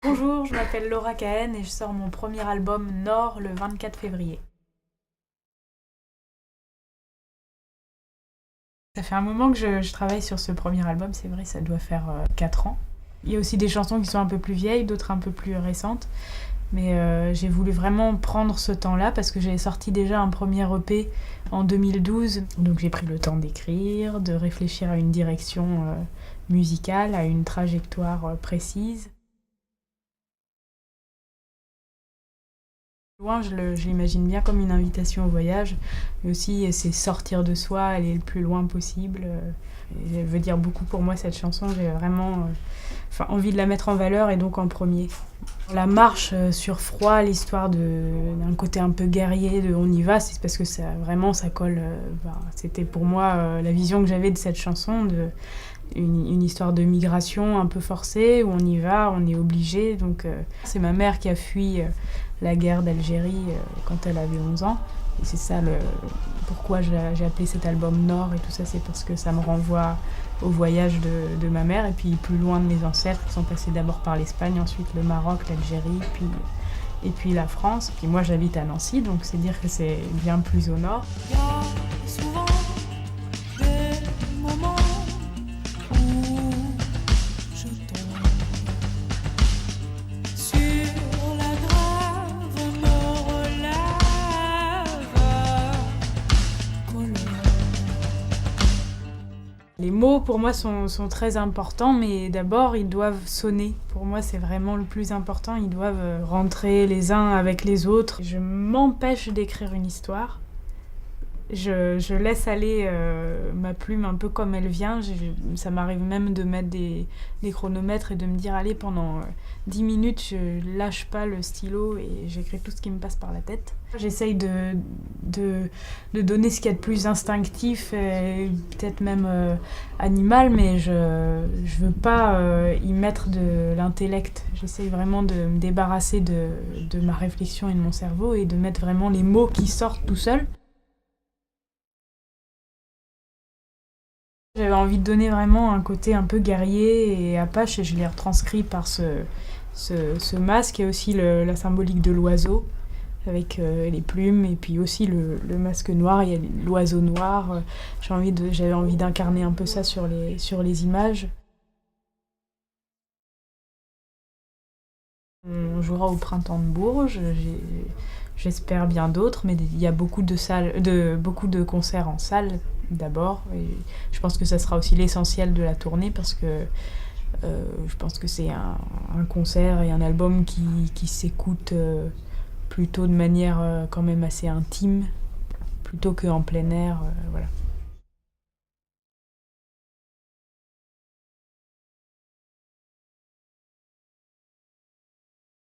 Bonjour, je m'appelle Laura Cahen et je sors mon premier album Nord le 24 février. Ça fait un moment que je travaille sur ce premier album, c'est vrai, ça doit faire 4 ans. Il y a aussi des chansons qui sont un peu plus vieilles, d'autres un peu plus récentes. Mais j'ai voulu vraiment prendre ce temps-là parce que j'avais sorti déjà un premier EP en 2012. Donc j'ai pris le temps d'écrire, de réfléchir à une direction musicale, à une trajectoire précise. Loin, je l'imagine bien comme une invitation au voyage, mais aussi c'est sortir de soi, aller le plus loin possible. Et elle veut dire beaucoup pour moi cette chanson, j'ai vraiment envie de la mettre en valeur et donc en premier. La marche sur froid, l'histoire d'un côté un peu guerrier, de on y va, c'est parce que ça colle. C'était pour moi la vision que j'avais de cette chanson, une histoire de migration un peu forcée, où on y va, on est obligé. Donc c'est ma mère qui a fui la guerre d'Algérie quand elle avait 11 ans. Et c'est ça pourquoi j'ai appelé cet album Nord et tout ça, c'est parce que ça me renvoie au voyage de ma mère et puis plus loin de mes ancêtres qui sont passés d'abord par l'Espagne, ensuite le Maroc, l'Algérie, et puis la France. Puis moi j'habite à Nancy, donc c'est dire que c'est bien plus au nord. Il y a souvent des moments où je tombe sur la grave, me relève, colère. Les mots pour moi sont très importants, mais d'abord ils doivent sonner. Pour moi c'est vraiment le plus important, ils doivent rentrer les uns avec les autres. Je m'empêche d'écrire une histoire. Je laisse aller ma plume un peu comme elle vient. Ça m'arrive même de mettre des chronomètres et de me dire allez, pendant 10 minutes je lâche pas le stylo et j'écris tout ce qui me passe par la tête. J'essaye de donner ce qu'il y a de plus instinctif et peut-être même animal, mais je veux pas y mettre de l'intellect. J'essaye vraiment de me débarrasser de ma réflexion et de mon cerveau et de mettre vraiment les mots qui sortent tout seuls. J'avais envie de donner vraiment un côté un peu guerrier et apache et je l'ai retranscrit par ce masque et aussi la symbolique de l'oiseau avec les plumes et puis aussi le masque noir, il y a l'oiseau noir. J'avais envie d'incarner un peu ça sur les images. On jouera au Printemps de Bourges, j'espère bien d'autres, mais il y a beaucoup de concerts en salle d'abord. Et je pense que ça sera aussi l'essentiel de la tournée parce que je pense que c'est un concert et un album qui s'écoute plutôt de manière quand même assez intime, plutôt qu'en plein air. Voilà.